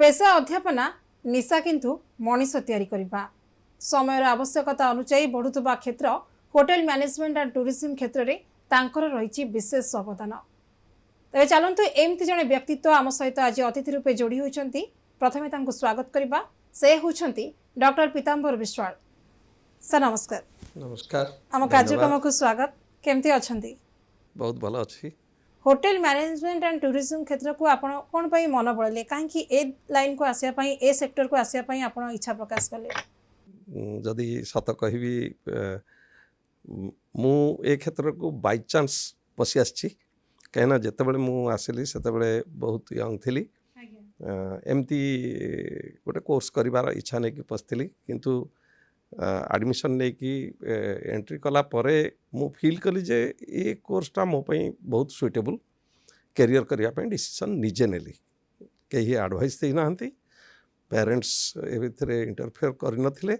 पेशा अध्यापना निशा किंतु मनीष तैयारी करबा समय आवश्यकता अनुसार बढ़ुवा क्षेत्र होटेल मैनेजमेंट एंड टूरिज्म क्षेत्र में तांकर रही विशेष अवदान। तेज चलतु एमती जड़े व्यक्तित्व आम सहित आज अतिथि रूपे जोड़ी होती प्रथमे स्वागत करवा से होती डॉक्टर पीताम्बर विश्वाल। सर नमस्कार। नमस्कार। आम कार्यक्रम को स्वागत। केमती अच्छी? बहुत भल अच्छी। होटेल मैनेजमेंट एंड टूरिज्म क्षेत्र को आपण कौन पाई मन बढ़ले कहीं ए लाइन को आसिया पाई ए सेक्टर को आसिया पाई आपण इच्छा प्रकाश कले? जदि सत कहि मु ए क्षेत्र को बाय चांस पशि आछि कहना जेते बेले मु आसिली सेते बेले बहुत यंग थिली एमती गोटे कोर्स करिवार इच्छा नै कि पस्थिली किंतु एडमिशन नै कि एंट्री कला परे मु फील कली जे ए कोर्सटा मो पई बहुत सुइटेबल कैरियर करिया पई डिसीजन निजे नेली। कहीं एडवाइस दे नाहंती, पेरेंट्स ए भितरे इंटरफेयर करि नथिले।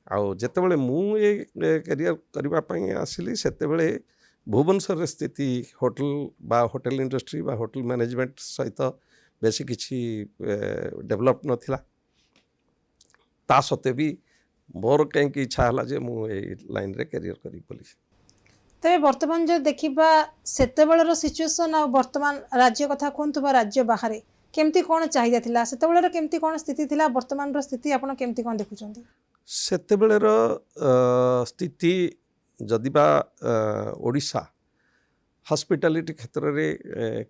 आउ जेतेबेले मु ए कैरियर करिवा पई आसिली सेतेबेले भुवनेश्वर स्थिति होटल बा होटल इंडस्ट्री बा होटल मैनेजमेंट सहित बेसी किछि डेवलप नथिला। ता सत्वे भी मोर कहीं इच्छा है जे मु ए लाइन रे कैरियर करी बोली। तेरे वर्तमान जो देखिबा सेतेबेलर सिचुएशन आ वर्तमान राज्य कथा कोनतु बा राज्य बाहर केमती कोन चाहिदा थिला सेतेबेलर केमती कोन स्थिति थिला वर्तमान रो स्थिति आपण केमती कोन देखुचंती? सेतेबेलर स्थिति जदिबा ओडिशा हॉस्पिटैलिटी क्षेत्र रे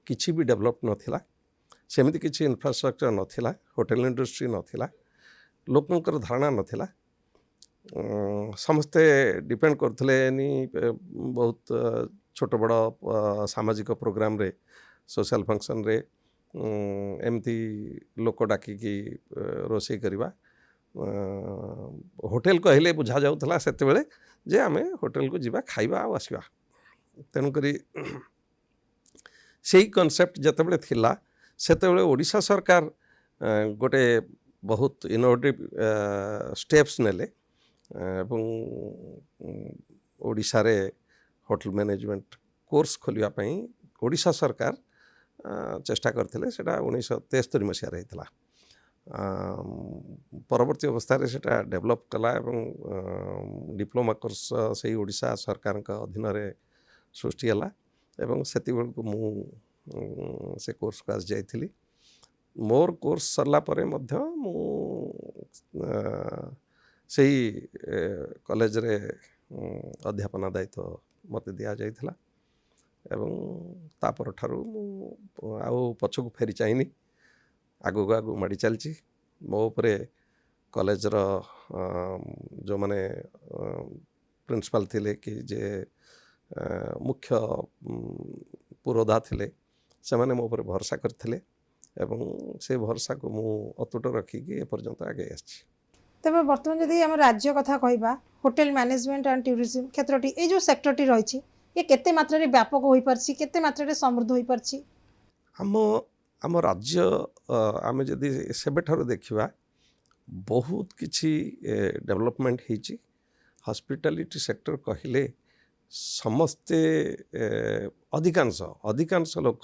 किछि भी डेवलप नथिला, सेमिति किछि इंफ्रास्ट्रक्चर नथिला, होटल इंडस्ट्री नथिला, लोकंकर धारणा नथिला। समस्ते डिपेंड करथिले नि बहुत छोट बड़ सामाजिक प्रोग्राम रे सोशल फंक्शन रे एमती लोक डाकी की रोषे करवा होटेल कहले बुझा जाउथला सेते बेले जे आमे होटेल को जीवा खाइबा आ आसीबा। तेनु करी सेही कांसेप्ट जते बेले थिला सेते बेले ओडिशा सरकार गोटे बहुत इनोवेटिव स्टेप्स नेले एवं ओडिशा रे होटल मैनेजमेंट कोर्स खोलिया पई ओडिशा सरकार चेष्टा करथिले। सेटा 1973 मसिया रहितला। परवर्ती अवस्था रे सेटा डेवलप कला एवं डिप्लोमा कोर्स से ओडिशा सरकार का अधीन रे सृष्टि हला एवं सेति बेल को मु से कोर्स को आस जाइथिली। मोर कोर्स सरला परे मध्य मु सेही कॉलेज रे अध्यापना दायित्व मते दिया जाइथिला एवं तापर ठारू मु आउ पछकु फेरी चाहिनी आगु आगु माड़ी चलची। मो उपरे कॉलेज रो जो माने प्रिंसिपल थिले कि जे मुख्य पुरोधा थिले से माने मो उपरे भरोसा करथिले एवं से भरोसा को मु अतुट रखी कि ए पर्यंत आगे आछि। तबे वर्तमान जदि हम राज्य कथा कहबा होटल मैनेजमेंट एंड टूरिज्म क्षेत्रटी ए जो सेक्टरटी रहिछि ये केते मात्रा रे व्यापक होई परछि, केते मात्रा रे समृद्ध होई परछि? हम राज्य आम जदि सेबेठार देखा बहुत किछि डेवलपमेंट होइछि। हॉस्पिटैलिटी सेक्टर कहले समस्ते अधिकांश लोक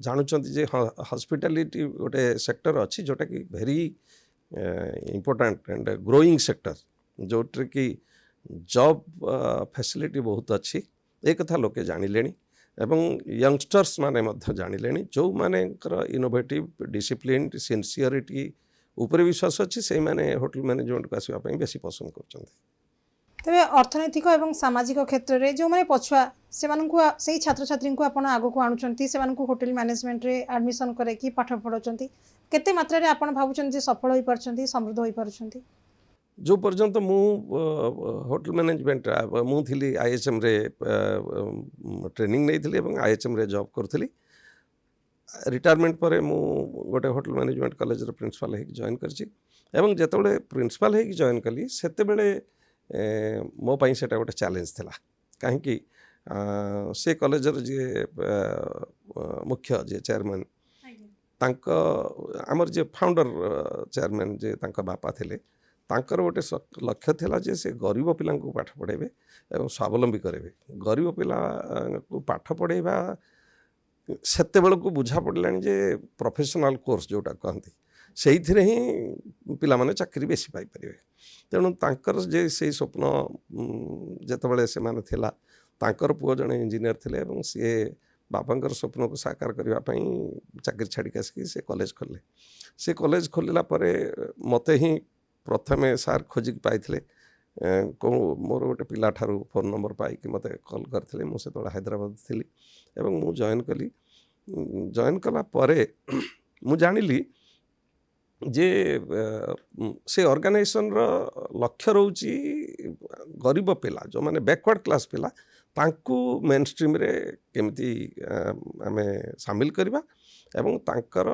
जानुचंती जे हॉस्पिटैलिटी गोटे सेक्टर अच्छी जोटा कि very important and growing sector Jote कि जॉब फैसिलिटी बहुत अच्छी ए कथा लोके जानिले एवं यंगस्टर्स माने मध्य जानिले जो माने इनोवेटिव डिसिप्लिन सिंसियरिटी ऊपर विश्वास अच्छी से माने होटल मैनेजमेंट को आसवा बेसी पसंद करछंती। तबे अर्थनैतिक एवं सामाजिक क्षेत्र रे जो माने पछुआ से सही छात्र छात्री को आपण आगो को आणुचंती से होटल मैनेजमेंट रे एडमिशन करे कि पाठ पढौचंती केते मात्रा रे आपण भाबुचंती सफल होई परछंती समृद्ध होई परछंती? जो पर्यंत मु होटल मैनेजमेंट मु थिली आईएचएम रे ट्रेनिंग नहीं थिली एवं आईएचएम रे जॉब करथिली। रिटायरमेंट पर मु गोटे होटल मैनेजमेंट कॉलेज रे प्रिंसिपल है जॉइन करछि एवं जेतेबेले प्रिंसिपल है जॉइन कली सेतेबेले मो पाई सेटा गोटे चैलेंज थिला कहीं से कॉलेज जे मुख्य जे चेयरमैन तांको आमर जे फाउंडर चेयरमैन जे तांको बापा थिले तांकर गोटे लक्ष्य थिला जे से गरीब पिला को पाठ पढ़ेबे एवं स्वावलंबी करेबे। गरीब पिला को पाठ पढ़ेबा ସେତେବେଳକୁ ବୁଝା ପଡ଼ିଲାଣି ଯେ ପ୍ରଫେସନାଲ କୋର୍ସ ଯେଉଁଟା କହନ୍ତି ସେଇଥିରେ ହିଁ ପିଲାମାନେ ଚାକିରି ବେଶୀ ପାଇପାରିବେ। ତେଣୁ ତାଙ୍କର ଯେ ସେଇ ସ୍ୱପ୍ନ ଯେତେବେଳେ ସେମାନେ ଥିଲା, ତାଙ୍କର ପୁଅ ଜଣେ ଇଞ୍ଜିନିୟର ଥିଲେ ଏବଂ ସିଏ ବାପାଙ୍କର ସ୍ୱପ୍ନକୁ ସାକାର କରିବା ପାଇଁ ଚାକିରି ଛାଡ଼ିକି ଆସିକି ସେ କଲେଜ ଖୋଲିଲେ। ସେ କଲେଜ ଖୋଲିଲା ପରେ ମୋତେ ହିଁ ପ୍ରଥମେ ସାର୍ ଖୋଜିକି ପାଇଥିଲେ। ମୋର ଗୋଟେ ପିଲାଠାରୁ ଫୋନ୍ ନମ୍ବର ପାଇକି ମୋତେ କଲ୍ କରିଥିଲେ। ମୁଁ ସେତେବେଳେ ହାଇଦ୍ରାବାଦ ଥିଲି ଏବଂ ମୁଁ ଜଏନ୍ କଲି। ଜଏନ୍ କଲା ପରେ ମୁଁ ଜାଣିଲି ଯେ ସେ ଅର୍ଗାନାଇଜେସନର ଲକ୍ଷ୍ୟ ରହୁଛି ଗରିବ ପିଲା, ଯେଉଁମାନେ ବ୍ୟାକୱାର୍ଡ଼ କ୍ଲାସ୍ ପିଲା, ତାଙ୍କୁ ମେନ୍ ଷ୍ଟ୍ରିମ୍ରେ କେମିତି ଆମେ ସାମିଲ କରିବା ଏବଂ ତାଙ୍କର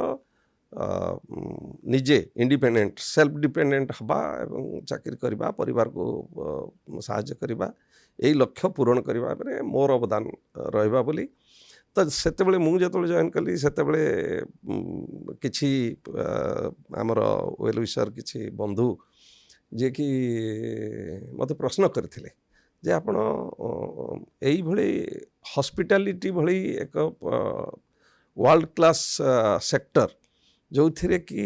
ନିଜେ ଇଣ୍ଡିପେଣ୍ଡେଣ୍ଟ ସେଲ୍ଫ ଡିପେଣ୍ଡେଣ୍ଟ ହେବା ଏବଂ ଚାକିରି କରିବା, ପରିବାରକୁ ସାହାଯ୍ୟ କରିବା, ଏଇ ଲକ୍ଷ୍ୟ ପୂରଣ କରିବା ପରେ ମୋର ଅବଦାନ ରହିବା ବୋଲି। ତ ସେତେବେଳେ ମୁଁ ଯେତେବେଳେ ଜଏନ୍ କଲି ସେତେବେଳେ କିଛି ଆମର ୱେଲ୍ ୱିଶର୍ କିଛି ବନ୍ଧୁ ଯିଏକି ମୋତେ ପ୍ରଶ୍ନ କରିଥିଲେ ଯେ ଆପଣ ଏଇଭଳି ହସ୍ପିଟାଲିଟି ଭଳି ଏକ ୱାର୍ଲଡ କ୍ଲାସ୍ ସେକ୍ଟର ଯେଉଁଥିରେ କି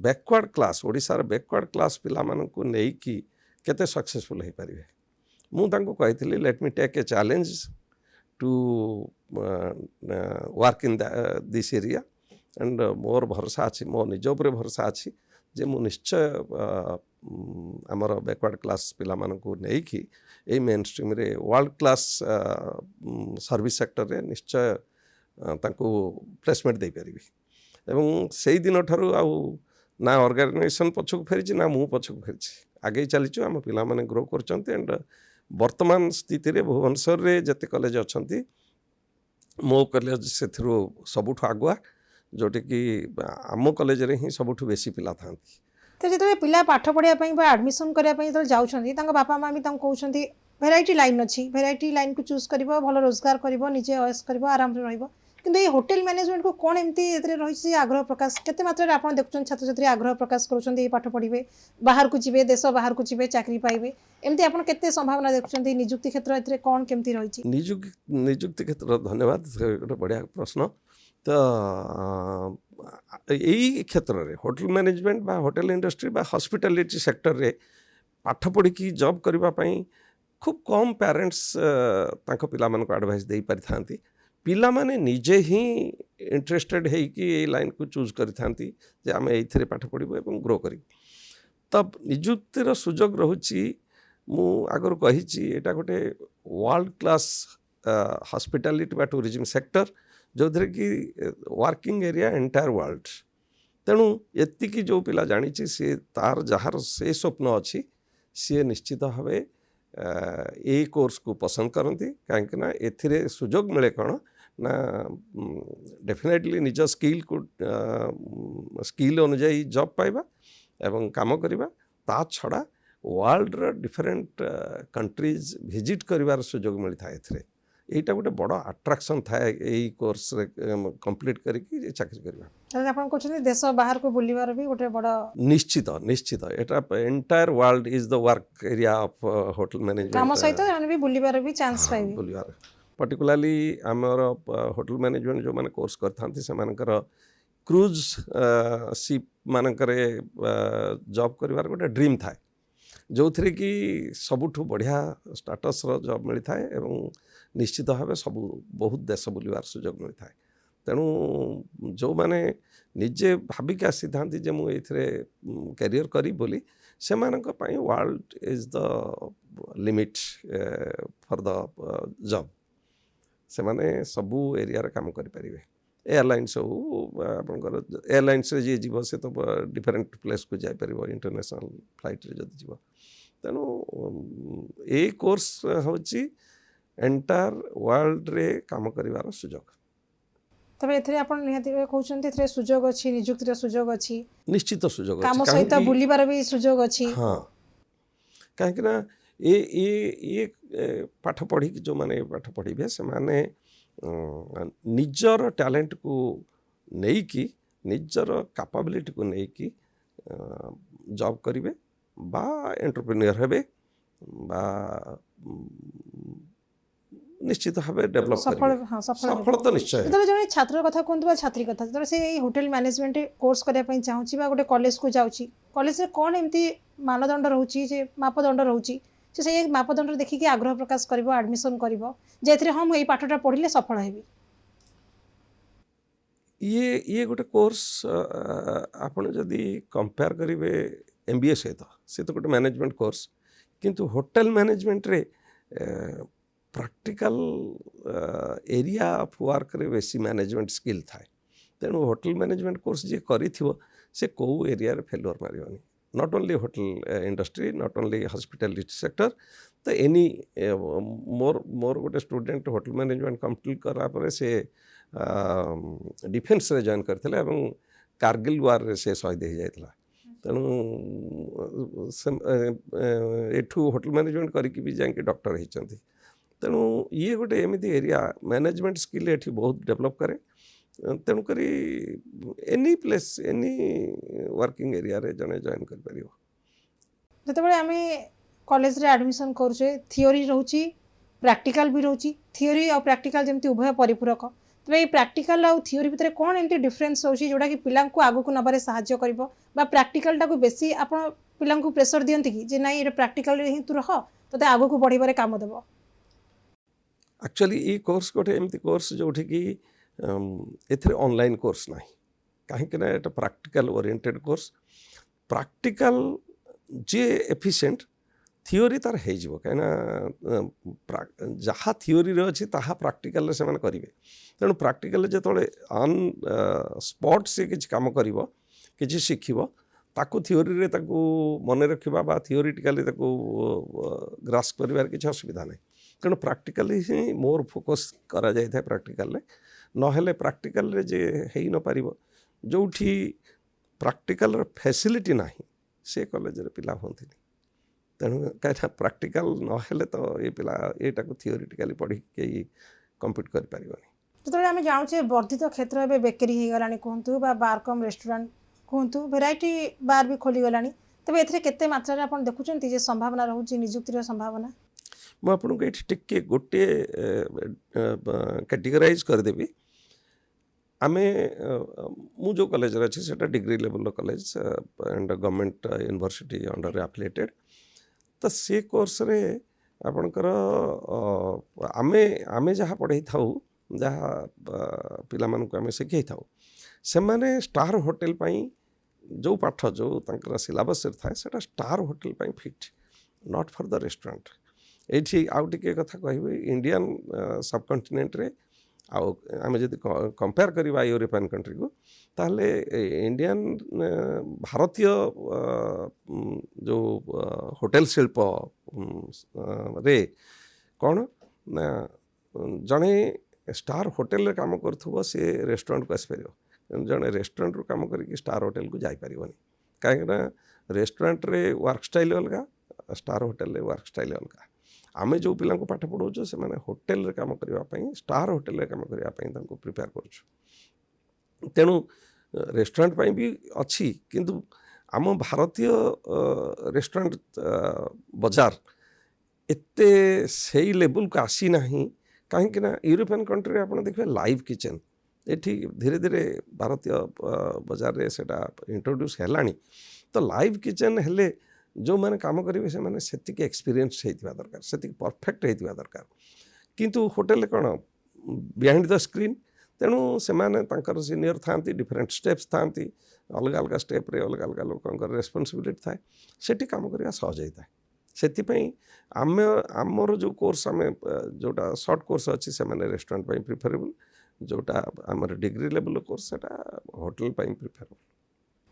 ବ୍ୟାକୱାର୍ଡ଼ କ୍ଲାସ୍, ଓଡ଼ିଶାର ବ୍ୟାକୱାର୍ଡ଼ କ୍ଲାସ୍ ପିଲାମାନଙ୍କୁ ନେଇକି କେତେ ସକ୍ସେସଫୁଲ୍ ହେଇପାରିବେ। ମୁଁ ତାଙ୍କୁ କହିଥିଲି let me take a challenge to work in this area and ମୋର ଭରସା ଅଛି, ମୋ ନିଜ ଉପରେ ଭରସା ଅଛି ଯେ ମୁଁ ନିଶ୍ଚୟ ଆମର ବ୍ୟାକୱାର୍ଡ଼ କ୍ଲାସ୍ ପିଲାମାନଙ୍କୁ ନେଇକି ଏଇ ମେନ୍ ଷ୍ଟ୍ରିମ୍ରେ ୱାର୍ଲଡ କ୍ଲାସ୍ ସର୍ଭିସ୍ ସେକ୍ଟରରେ ନିଶ୍ଚୟ ତାଙ୍କୁ ପ୍ଲେସମେଣ୍ଟ ଦେଇପାରିବି। ଏବଂ ସେଇ ଦିନଠାରୁ ଆଉ ନା ଅର୍ଗାନାଇଜେସନ୍ ପଛକୁ ଫେରିଛି ନା ମୁଁ ପଛକୁ ଫେରିଛି, ଆଗେଇ ଚାଲିଛୁ। ଆମ ପିଲାମାନେ ଗ୍ରୋ କରୁଛନ୍ତି ଆଣ୍ଡ ବର୍ତ୍ତମାନ ସ୍ଥିତିରେ ଭୁବନେଶ୍ୱରରେ ଯେତେ କଲେଜ ଅଛନ୍ତି ମୋ କଲେଜ ସେଥିରୁ ସବୁଠୁ ଆଗୁଆ, ଯେଉଁଟାକି ଆମ କଲେଜରେ ହିଁ ସବୁଠୁ ବେଶୀ ପିଲା ଥାନ୍ତି। ତ ଯେତେବେଳେ ପିଲା ପାଠ ପଢ଼ିବା ପାଇଁ ବା ଆଡ଼ମିସନ୍ କରିବା ପାଇଁ ଯେତେବେଳେ ଯାଉଛନ୍ତି, ତାଙ୍କ ବାପା ମା' ବି ତାଙ୍କୁ କହୁଛନ୍ତି ଭେରାଇଟି ଲାଇନ୍ ଅଛି, ଭେରାଇଟି ଲାଇନ୍କୁ ଚୁଜ୍ କରିବ, ଭଲ ରୋଜଗାର କରିବ, ନିଜେ ଅୟସ କରିବ, ଆରାମରେ ରହିବ। କିନ୍ତୁ ଏଇ ହୋଟେଲ ମ୍ୟାନେଜମେଣ୍ଟକୁ କ'ଣ ଏମିତି ଏଥିରେ ରହିଛି ଆଗ୍ରହ ପ୍ରକାଶ, କେତେ ମାତ୍ରାରେ ଆପଣ ଦେଖୁଛନ୍ତି ଛାତ୍ରଛାତ୍ରୀ ଆଗ୍ରହ ପ୍ରକାଶ କରୁଛନ୍ତି ଏଇ ପାଠ ପଢ଼ିବେ, ବାହାରକୁ ଯିବେ, ଦେଶ ବାହାରକୁ ଯିବେ, ଚାକିରି ପାଇବେ, ଏମିତି ଆପଣ କେତେ ସମ୍ଭାବନା ଦେଖୁଛନ୍ତି? ନିଯୁକ୍ତି କ୍ଷେତ୍ର ଏଥିରେ କ'ଣ କେମିତି ରହିଛି? ନିଯୁକ୍ତି କ୍ଷେତ୍ର, ଧନ୍ୟବାଦ, ଗୋଟେ ବଢ଼ିଆ ପ୍ରଶ୍ନ। ତ ଏଇ କ୍ଷେତ୍ରରେ ହୋଟେଲ ମ୍ୟାନେଜମେଣ୍ଟ ବା ହୋଟେଲ ଇଣ୍ଡଷ୍ଟ୍ରି ବା ହସ୍ପିଟାଲିଟି ସେକ୍ଟରରେ ପାଠ ପଢ଼ିକି ଜବ୍ କରିବା ପାଇଁ ଖୁବ୍ କମ୍ ପ୍ୟାରେଣ୍ଟସ୍ ତାଙ୍କ ପିଲାମାନଙ୍କୁ ଆଡ଼ଭାଇସ୍ ଦେଇପାରିଥାନ୍ତି। ପିଲାମାନେ ନିଜେ ହିଁ ଇଣ୍ଟରେଷ୍ଟେଡ଼ ହେଇକି ଏଇ ଲାଇନ୍କୁ ଚୁଜ୍ କରିଥାନ୍ତି ଯେ ଆମେ ଏଇଥିରେ ପାଠ ପଢ଼ିବୁ ଏବଂ ଗ୍ରୋ କରିବୁ। ତ ନିଯୁକ୍ତିର ସୁଯୋଗ ରହୁଛି, ମୁଁ ଆଗରୁ କହିଛି ଏଇଟା ଗୋଟେ ୱାର୍ଲଡ କ୍ଲାସ୍ ହସ୍ପିଟାଲିଟି ବା ଟୁରିଜିମ୍ ସେକ୍ଟର, ଯେଉଁଥିରେ କି ୱାର୍କିଂ ଏରିଆ ଏଣ୍ଟାୟାର ୱାର୍ଲଡ। ତେଣୁ ଏତିକି ଯେଉଁ ପିଲା ଜାଣିଛି ସିଏ ତାର ଯାହାର ସେ ସ୍ୱପ୍ନ ଅଛି ସିଏ ନିଶ୍ଚିତ ଭାବେ ଏଇ କୋର୍ସକୁ ପସନ୍ଦ କରନ୍ତି। କାହିଁକି ନା ଏଥିରେ ସୁଯୋଗ ମିଳେ କ'ଣ ନା ଡେଫିନେଟଲି ନିଜ ସ୍କିଲ୍ ଅନୁଯାୟୀ ଜବ୍ ପାଇବା ଏବଂ କାମ କରିବା, ତା ଛଡ଼ା ୱାର୍ଲଡର ଡିଫରେଣ୍ଟ କଣ୍ଟ୍ରିଜ୍ ଭିଜିଟ୍ କରିବାର ସୁଯୋଗ ମିଳିଥାଏ ଏଥିରେ। এইটা ଗୋଟେ ବଡ଼ ଆଟ୍ରାକ୍ସନ୍ ଥାଏ ଏଇ କୋର୍ସରେ କମ୍ପ୍ଲିଟ୍ କରିକି ଚାକିରି କରିବା। ତାହେଲେ ଆପଣ କହୁଛନ୍ତି ଦେଶ ବାହାରକୁ ବୁଲିବାର ବି ଗୋଟେ ବଡ଼ ନିଶ୍ଚିତ ଏଟା entire world is the work area of hotel management. କାମ ସହିତ ସେମାନେ ବି ବୁଲିବାର ବି ଚାନ୍ସ ପାଇବେ। ବୁଲିବାର ପର୍ଟିକୁଲାରଲି ଆମର ହୋଟେଲ ମ୍ୟାନେଜମେଣ୍ଟ ଯେଉଁମାନେ କୋର୍ସ କରିଥାନ୍ତି ସେମାନଙ୍କର କ୍ରୁଜ୍ ସିପ୍ ମାନଙ୍କରେ ଜବ୍ କରିବାର ଗୋଟେ ଡ୍ରିମ୍ ଥାଏ, ଯେଉଁଥିରେ କି ସବୁଠୁ ବଢ଼ିଆ ଷ୍ଟାଟସ୍ର ଜବ୍ ମିଳିଥାଏ ଏବଂ ନିଶ୍ଚିତ ଭାବେ ବହୁତ ଦେଶ ବୁଲିବାର ସୁଯୋଗ ମିଳିଥାଏ। ତେଣୁ ଯେଉଁମାନେ ନିଜେ ଭାବିକି ଆସିଥାନ୍ତି ଯେ ମୁଁ ଏଇଥିରେ କ୍ୟାରିୟର କରିବି ବୋଲି, ସେମାନଙ୍କ ପାଇଁ world is the limit for the job. ସେମାନେ ସବୁ ଏରିଆରେ କାମ କରିପାରିବେ। ଏୟାରଲାଇନ୍ସ ହଉ, ଆପଣଙ୍କର ଏୟାରଲାଇନ୍ସରେ ଯିଏ ଯିବ ସେ ତ ଡିଫରେଣ୍ଟ ପ୍ଲେସ୍କୁ ଯାଇପାରିବ ଇଣ୍ଟରନ୍ୟାସନାଲ୍ ଫ୍ଲାଇଟ୍ରେ ଯଦି ଯିବ। ତେଣୁ ଏଇ କୋର୍ସ ହେଉଛି ଏଣ୍ଟାୟାର ୱାର୍ଲଡରେ କାମ କରିବାର ସୁଯୋଗ। ତବେ ଏଥିରେ ଆପଣ ନିହାତି କହୁଛନ୍ତି ଏଥିରେ ସୁଯୋଗ ଅଛି, ନିଯୁକ୍ତିର ସୁଯୋଗ ଅଛି, ନିଶ୍ଚିତ ସୁଯୋଗ ଅଛି, କାମ ସହିତ ବୁଲିବାର ବି ସୁଯୋଗ ଅଛି। ହଁ, କାହିଁକି ନା ପାଠ ପଢ଼ିକି ଯେଉଁମାନେ ପାଠ ପଢ଼ିବେ ସେମାନେ ନିଜର ଟ୍ୟାଲେଣ୍ଟକୁ ନେଇକି, ନିଜର କାପାବିଲିଟିକୁ ନେଇକି ଜବ୍ କରିବେ ବା ଏଣ୍ଟରପ୍ରେନ୍ୟୁର ହେବେ ବା ନିଶ୍ଚିତ ଭାବେ ଡେଭଲପ୍ ସଫଳ କରିବେ। ହଁ ସଫଳ ସଫଳ ତ ନିଶ୍ଚୟ ହେବେ। ଯେତେବେଳେ ଜଣେ ଛାତ୍ର କଥା କୁହନ୍ତୁ ବା ଛାତ୍ରୀ କଥା ଯେତେବେଳେ ସେ ଏଇ ହୋଟେଲ ମ୍ୟାନେଜମେଣ୍ଟ କୋର୍ସ କରିବା ପାଇଁ ଚାହୁଁଛି ବା ଗୋଟେ କଲେଜକୁ ଯାଉଛି କଲେଜରେ କ'ଣ ଏମିତି ମାନଦଣ୍ଡ ରହୁଛି ଯେ ମାପଦଣ୍ଡ ରହୁଛି ସେ ସେଇ ମାପଦଣ୍ଡ ଦେଖିକି ଆଗ୍ରହ ପ୍ରକାଶ କରିବ ଆଡମିସନ୍ କରିବ ଯେ ଏଥିରେ ହଁ ମୁଁ ଏଇ ପାଠଟା ପଢ଼ିଲେ ସଫଳ ହେବି। ଇଏ ଗୋଟେ କୋର୍ସ ଆପଣ ଯଦି କମ୍ପେୟାର କରିବେ MBA ସହିତ ସେ ତ ଗୋଟେ ମ୍ୟାନେଜମେଣ୍ଟ କୋର୍ସ କିନ୍ତୁ ହୋଟେଲ ମ୍ୟାନେଜମେଣ୍ଟରେ ପ୍ରାକ୍ଟିକାଲ ଏରିଆ ଅଫ୍ ୱାର୍କରେ ବେଶୀ ମ୍ୟାନେଜମେଣ୍ଟ ସ୍କିଲ୍ ଥାଏ। ତେଣୁ ହୋଟେଲ ମ୍ୟାନେଜମେଣ୍ଟ କୋର୍ସ ଯିଏ କରିଥିବ ସେ କେଉଁ ଏରିଆରେ ଫେଲୁଅର୍ ମାରିବନି। Not only hotel industry not only hospitality sector ତ ଏନି ମୋର ଗୋଟେ ଷ୍ଟୁଡେଣ୍ଟ ହୋଟେଲ ମ୍ୟାନେଜମେଣ୍ଟ କମ୍ପ୍ଲିଟ୍ କଲା ପରେ ସେ ଡିଫେନ୍ସରେ ଜଏନ୍ କରିଥିଲେ ଏବଂ କାର୍ଗିଲ ୱାର୍ରେ ସେ ଶହୀଦ ହେଇଯାଇଥିଲା। ତେଣୁ ଏଠୁ ହୋଟେଲ ମ୍ୟାନେଜମେଣ୍ଟ କରିକି ବି ଯାଇକି ଡକ୍ଟର ହେଇଛନ୍ତି। ତେଣୁ ଇଏ ଗୋଟେ ଏମିତି ଏରିଆ ମ୍ୟାନେଜମେଣ୍ଟ ସ୍କିଲ୍ ଏଠି ବହୁତ ଡେଭଲପ୍ କରେ। ତେଣୁକରି ଏନି ପ୍ଲେସ୍ ଏନି ୱାର୍କିଂ ଏରିଆରେ ଜଣେ ଜଏନ୍ କରିପାରିବ। ଯେତେବେଳେ ଆମେ କଲେଜରେ ଆଡମିସନ୍ କରୁଛେ ଥିଓରି ରହୁଛି ପ୍ରାକ୍ଟିକାଲ ବି ରହୁଛି ଥିଓରି ଆଉ ପ୍ରାକ୍ଟିକାଲ ଯେମିତି ଉଭୟ ପରିପୂରକ ତେବେ ଏଇ ପ୍ରାକ୍ଟିକାଲ ଆଉ ଥିଓରି ଭିତରେ କ'ଣ ଏମିତି ଡିଫରେନ୍ସ ରହୁଛି ଯେଉଁଟାକି ପିଲାଙ୍କୁ ଆଗକୁ ନେବାରେ ସାହାଯ୍ୟ କରିବ ବା ପ୍ରାକ୍ଟିକାଲଟାକୁ ବେଶୀ ଆପଣ ପିଲାଙ୍କୁ ପ୍ରେସର ଦିଅନ୍ତି କି ଯେ ନାଇଁ ଏଇଟା ପ୍ରାକ୍ଟିକାଲରେ ହିଁ ତୁ ରହ ତୋତେ ଆଗକୁ ବଢ଼ିବାରେ କାମ ଦେବ? ଆକ୍ଚୁଆଲି ଏଇ କୋର୍ସ ଗୋଟେ ଏମିତି କୋର୍ସ ଯେଉଁଠିକି ଏଥିରେ ଅନଲାଇନ୍ କୋର୍ସ ନାହିଁ କାହିଁକିନା ଏଇଟା ପ୍ରାକ୍ଟିକାଲ ଓରିଏଣ୍ଟେଡ଼ କୋର୍ସ। ପ୍ରାକ୍ଟିକାଲ ଯିଏ ଏଫିସିଏଣ୍ଟ ଥିଓରି ତାର ହେଇଯିବ କାହିଁକିନା ଯାହା ଥିଓରିରେ ଅଛି ତାହା ପ୍ରାକ୍ଟିକାଲରେ ସେମାନେ କରିବେ। ତେଣୁ ପ୍ରାକ୍ଟିକାଲରେ ଯେତେବେଳେ ଅନ୍ ସ୍ପଟ୍ ସେ କିଛି କାମ କରିବ କିଛି ଶିଖିବ ତାକୁ ଥିଓରିରେ ତାକୁ ମନେ ରଖିବା ବା ଥିଓରିଟିକାଲି ତାକୁ ଗ୍ରାସ୍ କରିବାର କିଛି ଅସୁବିଧା ନାହିଁ। ତେଣୁ ପ୍ରାକ୍ଟିକାଲି ହିଁ ମୋର ଫୋକସ୍ କରାଯାଇଥାଏ ପ୍ରାକ୍ଟିକାଲରେ। ନହେଲେ ପ୍ରାକ୍ଟିକାଲରେ ଯେ ହେଇ ନପାରିବ ଯେଉଁଠି ପ୍ରାକ୍ଟିକାଲର ଫ୍ୟାସିଲିଟି ନାହିଁ ସେ କଲେଜରେ ପିଲା ହୁଅନ୍ତିନି। ତେଣୁ କାହିଁକିନା ପ୍ରାକ୍ଟିକାଲ ନହେଲେ ତ ଏ ପିଲା ଏଇଟାକୁ ଥିଓରିଟିକାଲି ପଢ଼ିକି କେହି କମ୍ପ୍ଲିଟ୍ କରିପାରିବନି। ଯେତେବେଳେ ଆମେ ଜାଣୁଛେ ବର୍ଦ୍ଧିତ କ୍ଷେତ୍ର ଏବେ ବେକେରୀ ହେଇଗଲାଣି କୁହନ୍ତୁ ବା ବାର୍ କମ୍ ରେଷ୍ଟୁରାଣ୍ଟ କୁହନ୍ତୁ ଭେରାଇଟି ବାର୍ ବି ଖୋଲିଗଲାଣି ତେବେ ଏଥିରେ କେତେ ମାତ୍ରାରେ ଆପଣ ଦେଖୁଛନ୍ତି ଯେ ସମ୍ଭାବନା ରହୁଛି ନିଯୁକ୍ତିର ସମ୍ଭାବନା? ମୁଁ ଆପଣଙ୍କୁ ଏଇଠି ଟିକେ ଗୋଟିଏ କାଟେଗୋରାଇଜ୍ କରିଦେବି। ଆମେ ମୁଁ ଯେଉଁ କଲେଜରେ ଅଛି ସେଇଟା ଡିଗ୍ରୀ ଲେଭେଲର କଲେଜ ଆଣ୍ଡ ଗଭର୍ଣ୍ଣମେଣ୍ଟ ୟୁନିଭର୍ସିଟି ଅଣ୍ଡରରେ ଆଫିଲିଏଟେଡ଼। ତ ସେ କୋର୍ସରେ ଆପଣଙ୍କର ଆମେ ଯାହା ପଢ଼େଇଥାଉ ଯାହା ପିଲାମାନଙ୍କୁ ଆମେ ଶିଖେଇଥାଉ ସେମାନେ ଷ୍ଟାର ହୋଟେଲ ପାଇଁ ଯେଉଁ ପାଠ ଯେଉଁ ତାଙ୍କର ସିଲାବସରେ ଥାଏ ସେଇଟା ଷ୍ଟାର ହୋଟେଲ ପାଇଁ fit not for the restaurant. ଏଇଠି ଆଉ ଟିକେ କଥା କହିବି ଇଣ୍ଡିଆନ୍ ସବକଣ୍ଟିନେଣ୍ଟରେ ଆଉ ଆମେ ଯଦି କମ୍ପେୟାର କରିବା ୟୁରୋପିଆନ୍ କଣ୍ଟ୍ରିକୁ ତାହେଲେ ଇଣ୍ଡିଆନ୍ ଭାରତୀୟ ଯେଉଁ ହୋଟେଲ ଶିଳ୍ପରେ କ'ଣ ନା ଜଣେ ଷ୍ଟାର ହୋଟେଲରେ କାମ କରୁଥିବ ସେ ରେଷ୍ଟୁରାଣ୍ଟକୁ ଆସିପାରିବ ଜଣେ ରେଷ୍ଟୁରାଣ୍ଟରୁ କାମ କରିକି ଷ୍ଟାର ହୋଟେଲକୁ ଯାଇପାରିବନି କାହିଁକିନା ରେଷ୍ଟୁରାଣ୍ଟରେ ୱାର୍କ ଷ୍ଟାଇଲ୍ ଅଲଗା ଷ୍ଟାର ହୋଟେଲରେ ୱାର୍କ ଷ୍ଟାଇଲ୍ ଅଲଗା। ଆମେ ଯେଉଁ ପିଲାଙ୍କୁ ପାଠ ପଢ଼ାଉଛୁ ସେମାନେ ହୋଟେଲରେ କାମ କରିବା ପାଇଁ ଷ୍ଟାର ହୋଟେଲରେ କାମ କରିବା ପାଇଁ ତାଙ୍କୁ ପ୍ରିପେୟାର କରୁଛୁ। ତେଣୁ ରେଷ୍ଟୁରାଣ୍ଟ ପାଇଁ ବି ଅଛି କିନ୍ତୁ ଆମ ଭାରତୀୟ ରେଷ୍ଟୁରାଣ୍ଟ ବଜାର ଏତେ ସେଇ ଲେବୁଲକୁ ଆସିନାହିଁ କାହିଁକିନା ୟୁରୋପିଆନ୍ କଣ୍ଟ୍ରିରେ ଆପଣ ଦେଖିବେ ଲାଇଭ୍ କିଚେନ୍ ଏଠି ଧୀରେ ଧୀରେ ଭାରତୀୟ ବଜାରରେ ସେଇଟା ଇଣ୍ଟ୍ରୋଡ୍ୟୁସ୍ ହେଲାଣି। ତ ଲାଇଭ୍ କିଚେନ୍ ହେଲେ ଯେଉଁମାନେ କାମ କରିବେ ସେମାନେ ସେତିକି ଏକ୍ସପିରିଏନ୍ସ ହେଇଥିବା ଦରକାର ସେତିକି ପରଫେକ୍ଟ ହେଇଥିବା ଦରକାର। କିନ୍ତୁ ହୋଟେଲରେ କ'ଣ ବିହାଇଣ୍ଡ ଦ ସ୍କ୍ରିନ୍ ତେଣୁ ସେମାନେ ତାଙ୍କର ସିନିୟର ଥାଆନ୍ତି ଡିଫରେଣ୍ଟ ଷ୍ଟେପ୍ସ ଥାଆନ୍ତି ଅଲଗା ଅଲଗା ଷ୍ଟେପ୍ରେ ଅଲଗା ଅଲଗା ଲୋକଙ୍କର ରେସ୍ପନ୍ସିବିଲିଟି ଥାଏ ସେଠି କାମ କରିବା ସହଜ ହେଇଥାଏ। ସେଥିପାଇଁ ଆମର ଯେଉଁ କୋର୍ସ ଆମେ ଯେଉଁଟା ସର୍ଟ କୋର୍ସ ଅଛି ସେମାନେ ରେଷ୍ଟୁରାଣ୍ଟ ପାଇଁ ପ୍ରିଫରେବୁଲ୍ ଯେଉଁଟା ଆମର ଡିଗ୍ରୀ ଲେଭେଲର କୋର୍ସ ସେଇଟା ହୋଟେଲ ପାଇଁ ପ୍ରିଫରେବୁଲ୍।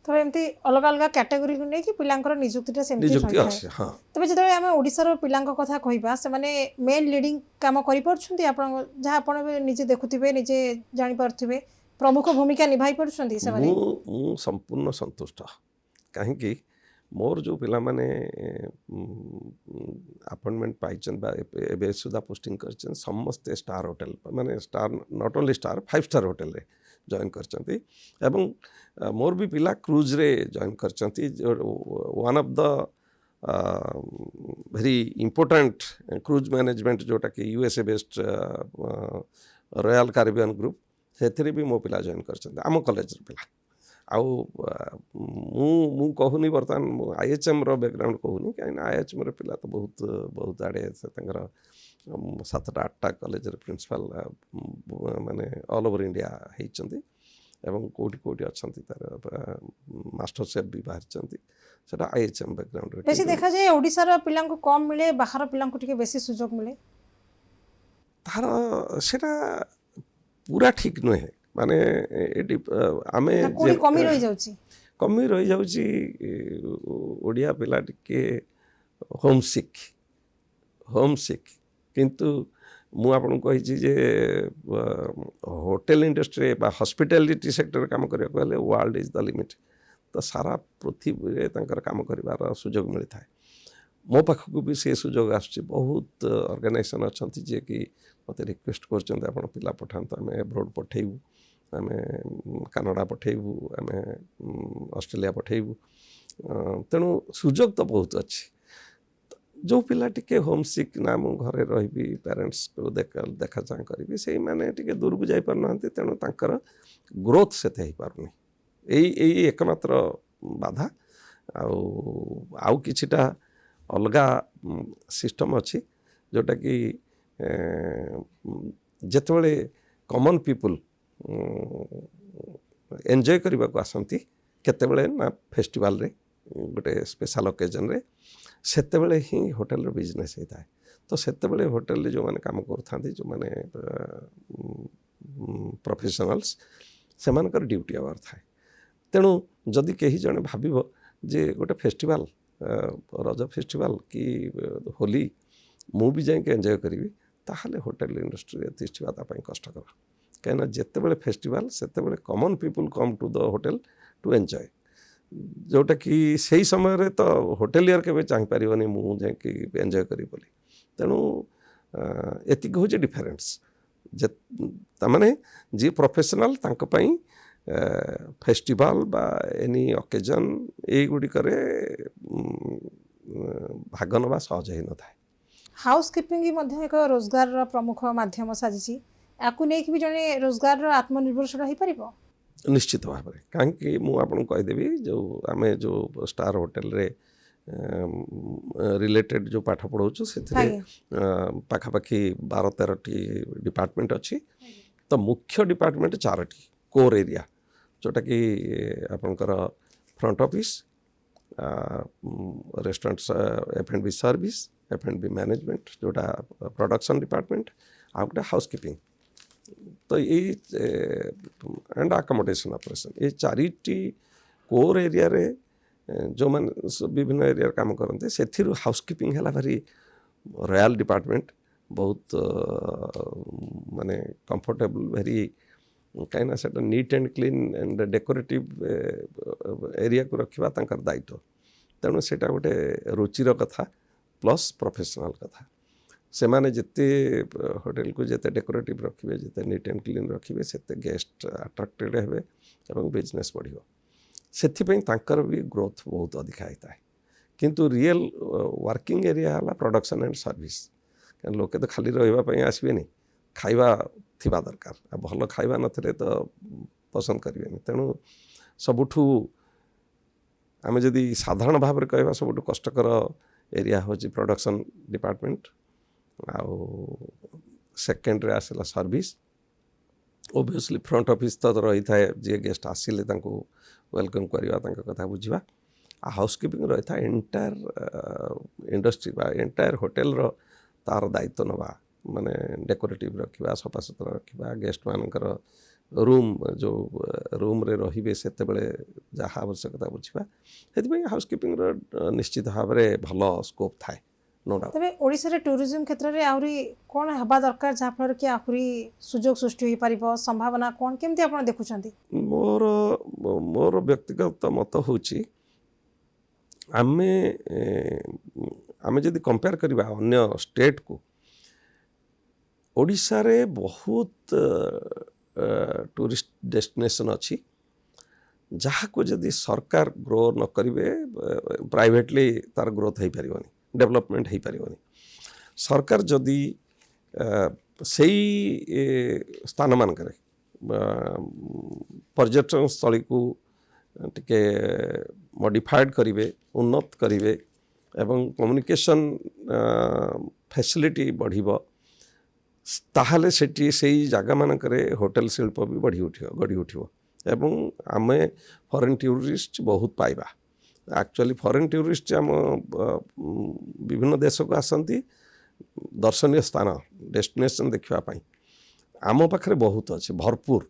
ତ ଏମିତି ଅଲଗା ଅଲଗା କ୍ୟାଟେଗୋରୀକୁ ନେଇକି ପିଲାଙ୍କର ନିଯୁକ୍ତିଟା ସେମିତି ନିଯୁକ୍ତି ରହିଥାଏ। ଅଛି ହଁ। ତେବେ ଯେତେବେଳେ ଆମେ ଓଡ଼ିଶାର ପିଲାଙ୍କ କଥା କହିବା ସେମାନେ ମେନ୍ ଲିଡ଼ିଂ କାମ କରିପାରୁଛନ୍ତି ଆପଣ ଯାହା ଆପଣ ଏବେ ନିଜେ ଦେଖୁଥିବେ ନିଜେ ଜାଣିପାରୁଥିବେ ପ୍ରମୁଖ ଭୂମିକା ନିଭାଇ ପାରୁଛନ୍ତି ସେମାନେ? ମୁଁ ସମ୍ପୂର୍ଣ୍ଣ ସନ୍ତୁଷ୍ଟ କାହିଁକି ମୋର ଯେଉଁ ପିଲାମାନେ ଆପଏଣ୍ଟମେଣ୍ଟ ପାଇଛନ୍ତି ବା ଏବେ ସୁଦ୍ଧା ପୋଷ୍ଟିଂ କରିଛନ୍ତି ସମସ୍ତେ ଷ୍ଟାର ହୋଟେଲ ମାନେ star not only star 5 star ହୋଟେଲରେ ଜଏନ୍ କରିଛନ୍ତି ଏବଂ ମୋର ବି ପିଲା କ୍ରୁଜ୍ରେ ଜଏନ୍ କରିଛନ୍ତି one of the very important cruise management जोटा कि USA based royal Caribbean group से भी मो पिला जॉइन कर आम कॉलेज पिला आउ मु कहूनी बर्तमान आईएचएम रो बैकग्राउंड कहूनी कहीं आईएचएम रो पिला तो बहुत बहुत आड़े से 7टा 8टा कॉलेज प्रिंसिपल माने ऑल ओवर इंडिया होती एवं कोटी कोटी अच्छा तार मास्टर शेफ भी बाहरी सेटा आईएचएम बैकग्राउंड बेसी देखा जाए ओडिसा पिला कम मिले बाहर पिला बेसी सुजोग मिले तार सेटा पूरा ठीक नुहे माने आमे कमी रही जाउची कमी रही जाउची ओडिया पिला टिके होम सिक किंतु मु आपन कहि जे होटल इंडस्ट्री बा हॉस्पिटैलिटी सेक्टर काम करिया कहले वर्ल्ड इज द लिमिट तो सारा पृथ्वी रे तंकर काम करिवार सुजोग मिलता है मो पाखक भी से सुजोग आसुची बहुत ऑर्गेनाइजेशन अच्छा जे कि मत रिक्वेस्ट कर पिला पठात आम एब्रोड पठेबू आम कानाडा पठेबू आम ऑस्ट्रेलिया पठेबू तेणु सुजोग तो बहुत अच्छी जो पिला टिके होम सिक ना मु घरे रही पेरेंट्स को देखा चाह करी से मैंने टिके दूर को जापर ना तेणु तांकर ग्रोथ से हो पारनी यही एकमात्र बाधा आउ किछिटा अलगा सिस्टम अच्छी जोटा कि जेतबेले कॉमन पीपल एंजॉय करने को आसती केतेबेले ना फेस्टिवल रे गोटे स्पेशल ओकेजन रे सेतेबेले ही होटल बिजनेस होता है तो सेतेबेले होटल जो मैंने काम करथांती जो मैंने प्रोफेशनल्स सेमानकर ड्यूटी आवर थाए तेणु जदि कहीं जड़े भाव जे गोटे फेस्टिवल रज फेस्टिवल कि होली मु भी जाके एंजॉय करी ताहले होटल इंडस्ट्री तिष्ठा कष्टकर कहीं जितेबले फेस्टिवल से common people come to the hotel to enjoy जोटा कि सही समय रे तो होटेलियर के चाह पारे मु जाकि एंजॉय करी बोली तेणु एतिक हूँ डिफरेन्स ताने जी प्रोफेशनल तांको पई फेस्टिवल बा एनी ओकेजन ये गुड़िक भाग नवा सहज हो न था हाउस कीपिंग एक रोजगार प्रमुख माध्यम साजिश याकू नहीं भी जड़े रोजगार आत्मनिर्भरशील हो पार निश्चित भाव में कहीं मुझे कहीदेवी जो आम जो स्टार होटेल रे रिलेटेड जो पाठ पढ़ाऊँ से पाखापाखि 12-13टी डिपार्टमेंट अच्छी तो मुख्य डिपार्टमेंट 4टी कोर एरिया जोटा कि आपणकर front office restaurant F&B service F&B management जोटा प्रोडक्शन डिपार्टमेंट आ गए हाउसकीपिंग तो ये एंड अकोमोडेशन ऑपरेशन ये 4टी कोर एरिया रे जो मान विभिन्न एरिया काम करते से हाउसकीपिंग है भारी रॉयल डिपार्टमेंट बहुत माने कंफर्टेबल वेरी कहीं से neat and clean and decorative area को रखा तांकर दायित्व तेणु से गोटे रुचिर कथा प्लस प्रोफेशनल कथा से माने जिते होटेल को जिते डेकोरेटिव रखिए जिते नीट एंड क्लीन रखिए से गेस्ट अट्राक्टेड हेबे एवं बिजनेस बढ़ियो सेथिपई तांकर भी ग्रोथ बहुत अधिक होता है किंतु रियल वर्किंग एरिया है प्रोडक्शन एंड सर्विस क्या लोके तो खाली रही आसबेनि खाइबा थिबा दरकार आ भल खाइबा नथिले तो पसंद करेंगे तेणु सबुठू आम जदि साधारण भाव में कहवा सबुठू कष्टकर एरिया हूँ प्रोडक्शन डिपार्टमेंट आउ सेकेंड रे आसला सर्विस ओबियसली फ्रंट ऑफिस तो रही थाए जी गेस्ट आसिले वेलकम करवा कथा बुझा आ हाउसकीपिंग रही था एंटायर इंडस्ट्री बा एंटायर होटेल रो तार दायित्व नवा माने डेकोरेटिव रखा सफा सुतरा रखा गेस्ट मानकर रूम जो रूम रे रहिबे सेते बेले जहाँ आवश्यकता बुझा से हाउसकीपिंग निश्चित भाव में भल स्कोप थाए नो डाउट तबे ओडिसा रे टूरिज्म क्षेत्र रे आउरी कोन हबा दरकार जहाँ फल कि आहुरी सुजोग सृष्टि हो पारिबो संभावना कोन केमती आपण देखुछंती मोर व्यक्तिगत मत होची आमे आमे जदि कंपेयर करबा अन्य स्टेट को ओडिसा रे बहुत टूरिस्ट डेस्टिनेशन अच्छी जहाँ को जदि सरकार ग्रो न करेंगे प्राइवेटली तार ग्रोथ हो पारनी डेवलपमेंट हो पारनी सरकार जदि से स्थान मानक पर्यटन स्थली को टिके मॉडिफाइड करेंगे उन्नत करेंगे एवं कम्युनिकेशन फैसिलिटी बढ़िबो ताहले सेठी सेई जागा मानकरे होटल शिल्प भी गढ़ी उठिबो एवं आमे फॉरेन टूरिस्ट बहुत पाइबा एक्चुअली फॉरेन टूरिस्ट आम विभिन्न देश को आसंती दर्शनीय स्थान डेस्टिनेशन देखा पाई आम पाखरे बहुत अच्छे भरपूर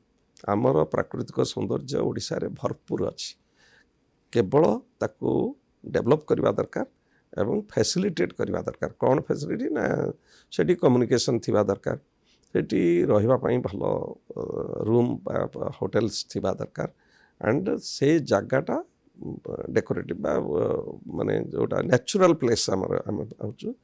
आमर प्राकृतिक सौंदर्य ओडिशा रे भरपूर अच्छी केवल ताकू डेवलप करवा दरकार एवं फैसिलिटेट करवा दरकार कौन फैसिलिटी ना सेठी कम्युनिकेशन थिबा दरकार सेठी रहिबा पई भलो रूम होटेल्स थिबा दरकार एंड से जगहटा डेकोरेटिव माने जोटा नेचुरल प्लेस आमर आम आउचु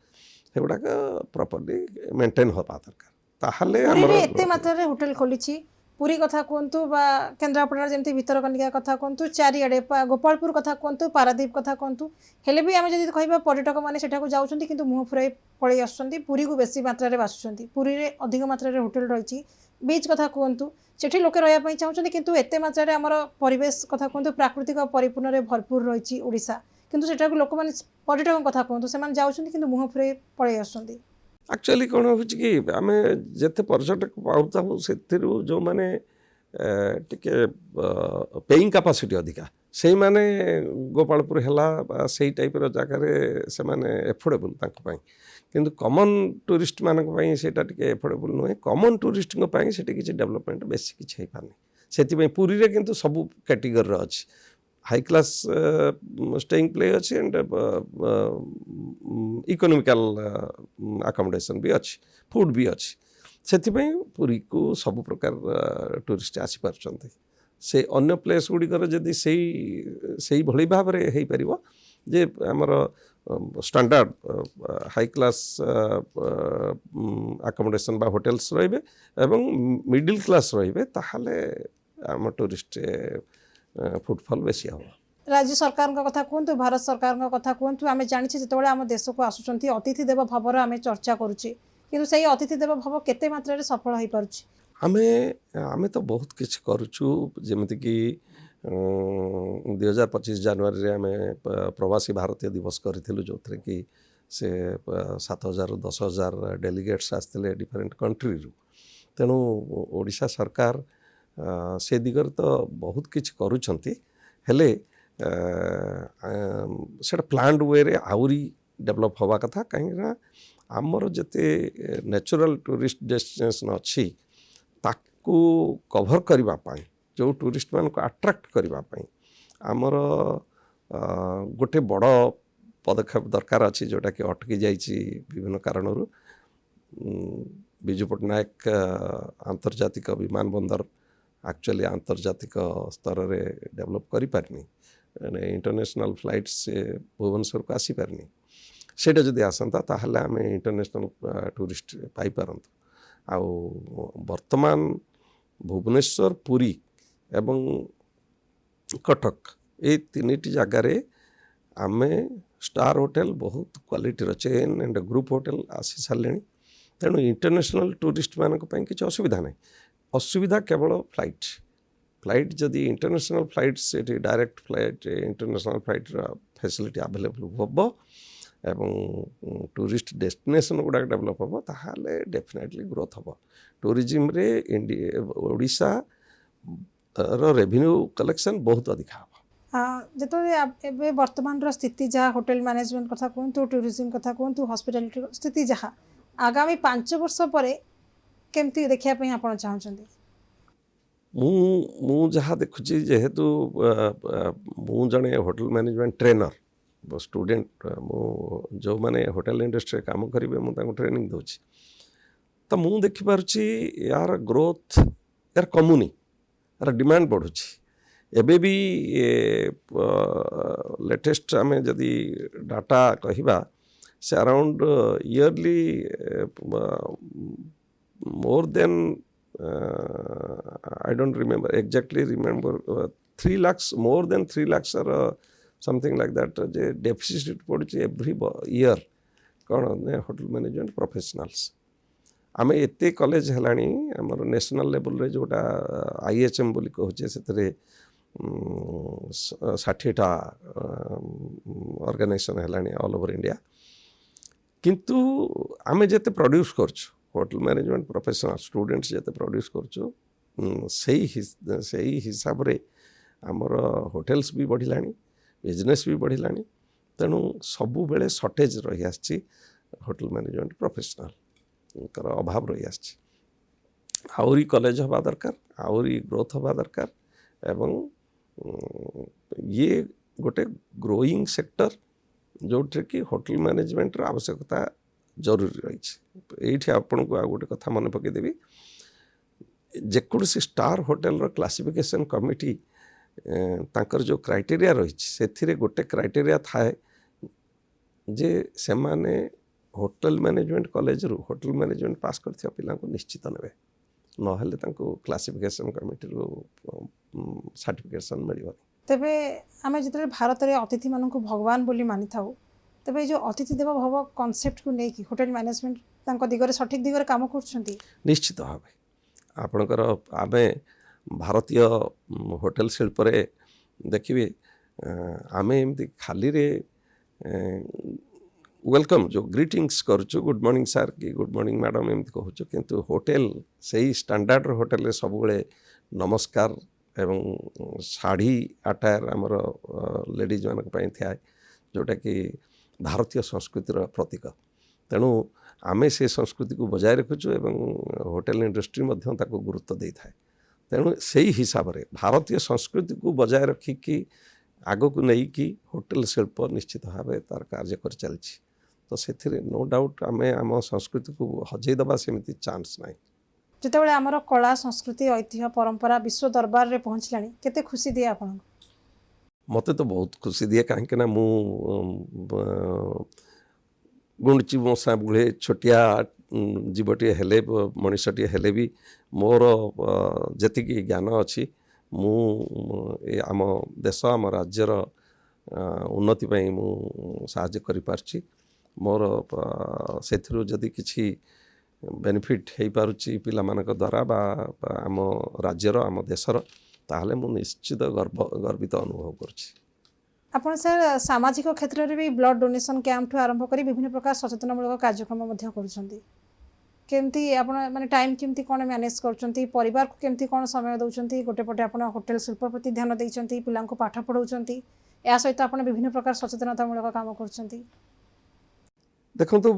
सेगुडाक प्रॉपर्ली मेंटेन होबा दरकार ताहले पुरी एते मात्रा रे होटल खोलिछि पुरी कथा कहतु बा केन्द्रापड़ा जमी भितरकनिका कथा कहतु चारिआडे गोपालपुर कथा कहतु पारादीप कथा कहतु हेले भी आम जब कह पर्यटक मैंने सेठाक जाऊँच कि मुँह फुराई पलि आसुँच पुरी को बेसी मात्रा बासुँच पुरी रे अधिक मात्रा रे होटल रही बीच कथा कहतु सेठी लोके रही चाहूँगी किंतु एते मात्रा आमर परिवेश कथा कहतु प्राकृतिक परिपूर्ण रे भरपूर रही ओडिशा किंतु सेठाक लोक मैंने पर्यटक कथा कहतु से जाऊँच कि मुँह फुराई पलि आसुँच एक्चुअली कौन हो कि आम जिते पर्यटक पाऊँ से जो मैंने टिके पेइंग कैपेसिटी अधिका से माने गोपालपुर है से टाइप जगार से माने एफोर्डेबल किंतु कॉमन टूरिस्ट मानी से एफोर्डेबल नुहे कॉमन टूरिस्ट से किसी डेवलपमेंट बेसी किसी पारनी से पुरी रे किंतु सब कैटेगरी अच्छी हाई क्लास स्टेइंग प्ले अच्छी एंड इकोनॉमिकल अकोमोडेशन भी अच्छी फूड भी अच्छी से पुरी को सब प्रकार टूरिस्ट आसीपार से अन्य प्लेस गुड़िकर जदि से भली भाव में हो पार जे आमर स्टैंडर्ड हाई क्लास अकोमोडेशन बा होटेल्स रहिबे एवं मिडिल क्लास रहिबे ताहाले आम टूरिस्ट फुटफॉल बेसी हम राज्य सरकार कथा कहतु भारत सरकार कथा कहतु आम जानी जो आम देश को आसुँच अतिथि देव भावर आम चर्चा करुचे किंतु सही अतिथि देव भाव केते मात्रा रे सफल हो पारुछि आमे तो बहुत किछ करुछु जेमति कि 2025 जनवरी रे आमे प्रवासी भारतीय दिवस करिथिलु जोथरे कि से 7,000 10,000 डेलीगेट्स आसथिले डिफरेंट कंट्री रु तेणु ओडिशा सरकार से दिगर तो बहुत किछ करुछंती हेले सेटा प्लान्ड वे रे आउरी डेवलप हवा कथा कहीं आमर जते नेचुरल टूरिस्ट डेस्टिनेशन अच्छी ताकू कभर करबा पाई जो टूरिस्ट मान को अट्रैक्ट करबा पाई आमर गोटे बड़ पदक्षेप दरकार अच्छी जोटा कि अटकी जाइछि विभिन्न कारणरू विजु पट्टनायक आंतर्जातिक विमान बंदर एक्चुअली आंतर्जातिक स्तर रे डेवलप करि पारनी इंटरनेशनल फ्लाइट से भुवनेश्वर को आसी पारनी सेटा जदि आसंता ताहले आमे इंटरनेशनल टूरिस्ट पाई पारंतु आउ वर्तमान भुवनेश्वर पुरी एवं कटक ये तीनिटी जगार आमे स्टार होटल बहुत quality chain and group hotel आसी सारे तेणु इंटरनेशनल टूरिस्ट मानक किसी असुविधा नहीं असुविधा केवल फ्लाइट जदि इंटरनेशनल फ्लाइट से direct flight international flight facility available हम एवं टूरिस्ट डेस्टिनेशन गुड़ा डेवलप हम ताहले डेफिनेटली ग्रोथ हम टूरिज्म रे ओडिशा रो रेवेन्यू कलेक्शन बहुत अधिक हम जो वर्तमान स्थिति जहाँ होटेल मैनेजमेंट कथा कहतु टूरिज्म कथा कहतु हॉस्पिटैलिटी स्थिति जहाँ आगामी 5 वर्ष पर केमती देखापी आप चाहते मु जहाँ देखुची जेहेतु मु जड़े होटल मैनेजमेंट ट्रेनर स्टूडेंट जो माने होटल इंडस्ट्री काम करेंगे मुझे ट्रेनिंग दूची तो मुझे देखिपारुची यार ग्रोथ यार कमुनी यार डिमांड बढ़ुची एबे भी लेटेस्ट आम जदि डाटा कहिबा से around yearly more than I don't remember exactly 30 3 lakhs, more than 3 lakhs or something like that J deficit पड़ुଛି every year कौन होटल मैनेजमेंट प्रोफेशनल्स आम एत कॉलेज है आमर नेशनल लेवल रे जोटा IHM बोली कहूचे से 60टा ऑर्गेनाइजेशन है ऑल ओवर इंडिया किंतु आमे जेते प्रोड्यूस करछु होटल मैनेजमेंट प्रोफेशनल स्टूडेंट्स जेते प्रोड्यूस करछु सही हिसाब रे आमर होटेल्स भी बढ़िलानी बिजनेस भी बढ़िलानी तेणु सबु बेले शॉर्टेज रही आछि होटल मैनेजमेंट प्रोफेशनल कर अभाव रही आछि आउरी कॉलेज हवा दरकार आउरी ग्रोथ हवा दरकार एवं ये गोटे ग्रोइंग सेक्टर जोटे कि होटल मैनेजमेंट रो आवश्यकता जरूरी रही ये आपन को आ गोटे कथा मन पकईदेवी जेकोसी स्टार होटेल रो क्लासिफिकेशन कमिटी तांकर जो क्राइटेरिया रही से गोटे क्राइटेरिया थाए जे से माने होटल मैनेजमेंट कॉलेज रु होटल मैनेजमेंट पास करथिया पिला को निश्चित नेबे नहेले तांको क्लासिफिकेशन कमिटी रो सर्टिफिकेशन मिलिबो तेबे आमे जितरे भारत रे अतिथि मानक भगवान बोली मानि थाउ तेबे जो अतिथि देव भव कांसेप्ट को नेकी होटल मैनेजमेंट तांको दिगरे सठिक दिगरे काम करछंती निश्चित भाबे आपणकर आमे भारतीय होटल शिल्प रे देखिबे आमे एमती खाली रे वेलकम जो ग्रीटिंग्स करछु गुड मॉर्निंग सर की गुड मॉर्निंग मैडम एमती कहछु किंतु होटल सही स्टैंडर्ड होटल रे सब बेले नमस्कार एवं साड़ी अटायर आमर लेडीज मान था जोटा कि भारतीय संस्कृतिर प्रतीक तेणु आमे से संस्कृति को बजाय रखुचु एवं होटल इंडस्ट्री मध्य ताको गुरुत्व दे थाए तेणु से ही हिसाब रे भारतीय संस्कृति को बजाय रखिकी आग को नहीं कि होटल शिल्प निश्चित भाव तार कार्य कर चलछि तो से नो डाउट आमे आम संस्कृति को हजई दबा सेमती चांस नहीं जितेबाला आमर कला संस्कृति ऐतिह्य परंपरा विश्व दरबार रे पहुँचलानी केते खुशी दिए आपन मते तो बहुत खुशी दिए कहीं ना मु गुंडची मशा बुढ़े छोटिया जीवटे हेले मनीषटी हेले भी मोर जेतिकी ज्ञान अच्छी मु आम देश आम राज्यर उन्नति पई मु साहाय्य करि पारछि मोर सेथिरु जदि किछि बेनिफिट हो पारुछि पिला मानक द्वारा बा आम राज्यर आम देशर ताहले मु निश्चित गर्वित अनुभव करछि आपण सर सामाजिक क्षेत्र रे भी ब्लड डोनेशन कैंप आरंभ करी विभिन्न प्रकार सचेतनमूलक कार्यक्रम मध्य करूछंती केमती आपण माने टाइम केमती कोन मैनेज करछंती परिवार को केमती कोन समय दउछंती गोटे पटे आपण होटल शिल्प प्रति ध्यान दैछंती पिला को पाठ पढाउछंती या सहित आपण विभिन्न प्रकार सचेतनतामूलक काम करछंती देखो तो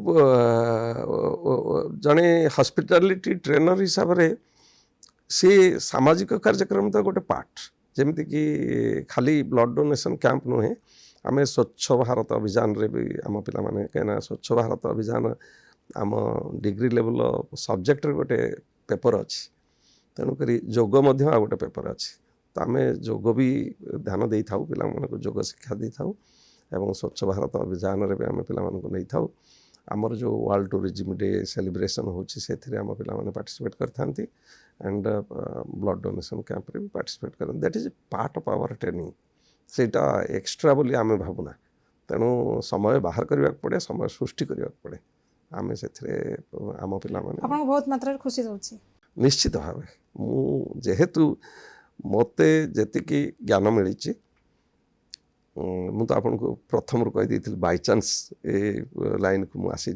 जड़े हॉस्पिटैलिटी ट्रेनर हिसाब से सी सामाजिक कार्यक्रम तो गोटे पार्ट जमीती कि खाली ब्लड डोनेशन कैंप नुहे आम स्वच्छ भारत अभियान रे भी आम पिला माने कहना स्वच्छ भारत अभियान आम डिग्री लेवल सब्जेक्ट गोटे पेपर अच्छी तेणुक जोग आ गोटे पेपर अच्छी तो आम जोग भी ध्यान दे था पिला मानक जोग शिक्षा दे था एवं स्वच्छ भारत अभियान रे भी आम पिला मानक नहीं था आमर जो वर्ल्ड टूरिज्म डे सेलिब्रेशन होची से आम पिला माने पार्टिसिपेट करथांती एंड ब्लड डोनेशन कैंप रे भी पार्टिसिपेट करन that is part of our training सेटा एक्स्ट्रा बोली आम भावना तेणु समय बाहर करने पड़े समय सृष्टि करने पड़े आम से आम पिला माने आपन बहुत मात्रा खुशी दउची निश्चित भाव मु जेहेतु मते जेतिकी ज्ञान मिली मु तो आपन को प्रथम कही देथिल बाय चांस ए लाइन को मु आसी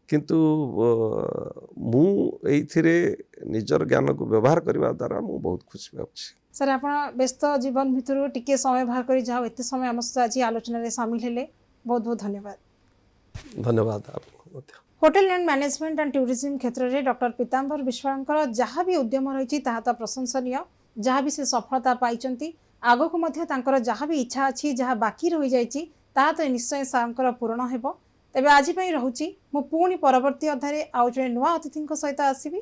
किंतु मु एथिरे निजर ज्ञान को व्यवहार करबा द्वारा मु बहुत खुशी होछि सर आपण व्यस्त जीवन भितर टिके समय बाहर करी जाओ एते समय हम आज आलोचना रे शामिल हेले बहुत बहुत धन्यवाद आपको hotel and management and tourism क्षेत्र में डॉक्टर पीताम्बर विश्वाल जहाँ भी उद्यम रही तो प्रशंसनीय जहाँ भी से सफलता पाई आग को मध्य जहाँ भी इच्छा अच्छी जहाँ बाकी रही जाता तो निश्चय सार पूरण हो तेबे आज रोचे मु पुणी परवर्ती अध्याय आउ जड़े नुआ अतिथि सहित आसबि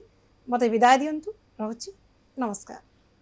मत विदाय दिंतु रोची नमस्कार।